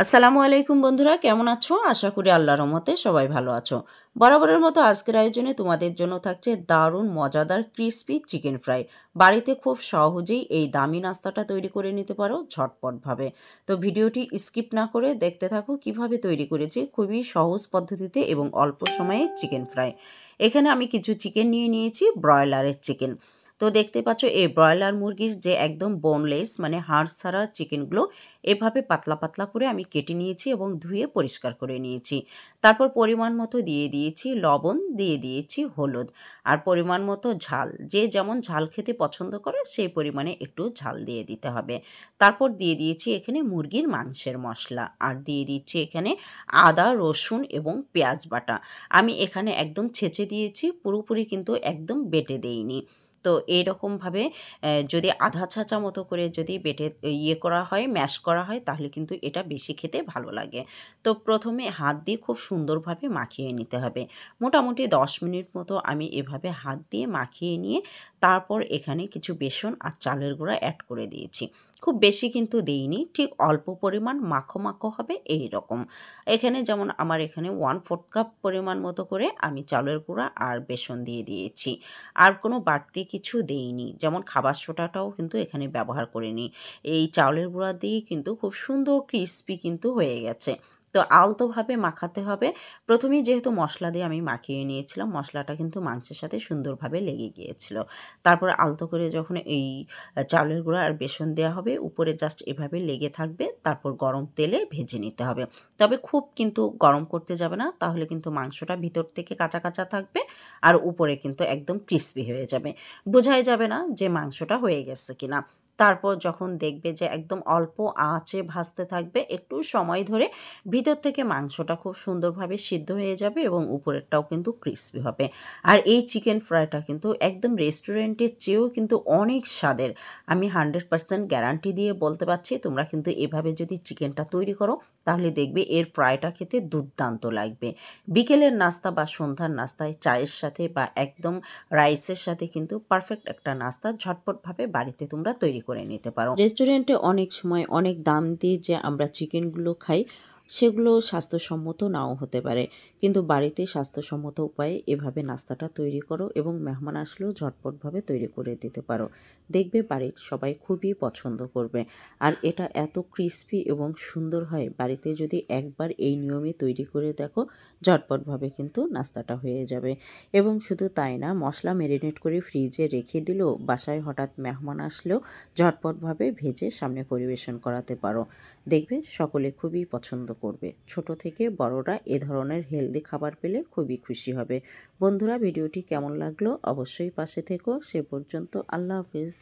আসসালামু আলাইকুম বন্ধুরা, কেমন আছো? আশা করি আল্লাহর রহমতে সবাই ভালো আছো। বরাবরের মতো আজকের আয়োজনে তোমাদের জন্য থাকছে দারুণ মজাদার ক্রিসপি চিকেন ফ্রাই। বাড়িতে খুব সহজেই এই দামি নাস্তাটা তৈরি করে নিতে পারো ঝটপটভাবে। তো ভিডিওটি স্কিপ না করে দেখতে থাকো কিভাবে তৈরি করেছি খুবই সহজ পদ্ধতিতে এবং অল্প সময়ে চিকেন ফ্রাই। এখানে আমি কিছু চিকেন নিয়ে নিয়েছি, ব্রয়লারের চিকেন। তো দেখতে পাচ্ছ এই ব্রয়লার মুরগির যে একদম বোনলেস মানে হাড় ছাড়া চিকেনগুলো এভাবে পাতলা পাতলা করে আমি কেটে নিয়েছি এবং ধুয়ে পরিষ্কার করে নিয়েছি। তারপর পরিমাণ মতো দিয়ে দিয়েছি লবণ, দিয়ে দিয়েছি হলুদ আর পরিমাণ মতো ঝাল। যে যেমন ঝাল খেতে পছন্দ করে সেই পরিমাণে একটু ঝাল দিয়ে দিতে হবে। তারপর দিয়ে দিয়েছি এখানে মুরগির মাংসের মশলা আর দিয়ে দিচ্ছি এখানে আদা, রসুন এবং পেঁয়াজ বাটা। আমি এখানে একদম ছেঁচে দিয়েছি, পুরোপুরি কিন্তু একদম বেটে দেইনি। তো এইরকমভাবে যদি আধা ছাঁচা মতো করে যদি বেটে করা হয়, ম্যাশ করা হয়, তাহলে কিন্তু এটা বেশি খেতে ভালো লাগে। তো প্রথমে হাত দিয়ে খুব সুন্দরভাবে মাখিয়ে নিতে হবে। মোটামুটি 10 মিনিট মতো আমি এভাবে হাত দিয়ে মাখিয়ে নিয়ে তারপর এখানে কিছু বেসন আর চালের গুঁড়া অ্যাড করে দিয়েছি। খুব বেশি কিন্তু দেইনি, ঠিক অল্প পরিমাণ মাখো মাখো হবে এই রকম। এখানে যেমন আমার এখানে 1/4 কাপ পরিমাণ মতো করে আমি চালের গুঁড়া আর বেসন দিয়ে দিয়েছি। আর কোনো বাড়তি কিছু দেইনি, যেমন খাবার সোডাটাও কিন্তু এখানে ব্যবহার করিনি। এই চাউলের গুঁড়া দিয়েই কিন্তু খুব সুন্দর ক্রিস্পি কিন্তু হয়ে গেছে। তো আলতোভাবে মাখাতে হবে। প্রথমেই যেহেতু মশলা দিয়ে আমি মাখিয়ে নিয়েছিলাম, মশলাটা কিন্তু মাংসের সাথে সুন্দরভাবে লেগে গিয়েছিল। তারপর আলতো করে যখন এই চাউলের গুঁড়া আর বেসন দেওয়া হবে, উপরে জাস্ট এভাবে লেগে থাকবে, তারপর গরম তেলে ভেজে নিতে হবে। তবে খুব কিন্তু গরম করতে যাবে না, তাহলে কিন্তু মাংসটা ভিতর থেকে কাঁচা কাঁচা থাকবে আর উপরে কিন্তু একদম ক্রিস্পি হয়ে যাবে। বোঝাই যাবে না যে মাংসটা হয়ে গেছে কিনা। তারপর যখন দেখবে যে একদম অল্প আঁচে ভাজতে থাকবে একটু সময় ধরে, ভিতর থেকে মাংসটা খুব সুন্দরভাবে সিদ্ধ হয়ে যাবে এবং উপরেরটাও কিন্তু ক্রিস্পি হবে। আর এই চিকেন ফ্রাইটা কিন্তু একদম রেস্টুরেন্টের চেয়েও কিন্তু অনেক স্বাদের। আমি 100% গ্যারান্টি দিয়ে বলতে পারছি, তোমরা কিন্তু এভাবে যদি চিকেনটা তৈরি করো তাহলে দেখবে এর ফ্রাইটা খেতে দুর্দান্ত লাগবে। বিকেলের নাস্তা বা সন্ধ্যার নাস্তায় চায়ের সাথে বা একদম রাইসের সাথে কিন্তু পারফেক্ট একটা নাস্তা ঝটপটভাবে বাড়িতে তোমরা তৈরি করে নিতে পারো। রেস্টুরেন্টে অনেক সময় অনেক দাম দিয়ে যে আমরা চিকেনগুলো খাই, সেগুলো স্বাস্থ্যসম্মত নাও হতে পারে, কিন্তু বাড়িতে স্বাস্থ্যসম্মত উপায়ে এভাবে নাস্তাটা তৈরি করো এবং মেহমান আসলেও ঝটপটভাবে তৈরি করে দিতে পারো। দেখবে বাড়ির সবাই খুবই পছন্দ করবে। আর এটা এত ক্রিস্পি এবং সুন্দর হয়, বাড়িতে যদি একবার এই নিয়মে তৈরি করে দেখো, ঝটপটভাবে কিন্তু নাস্তাটা হয়ে যাবে। এবং শুধু তাই না, মশলা ম্যারিনেট করে ফ্রিজে রেখে দিলেও বাসায় হঠাৎ মেহমান আসলেও ঝটপটভাবে ভেজে সামনে পরিবেশন করাতে পারো। দেখবে সকলে খুবই পছন্দ করবে। ছোট থেকে বড়রা এ ধরনের হেলদি খাবার পেলে খুবই খুশি হবে। বন্ধুরা, ভিডিওটি কেমন লাগলো অবশ্যই পাশে থেকো। সে পর্যন্ত আল্লাহ হাফিজ।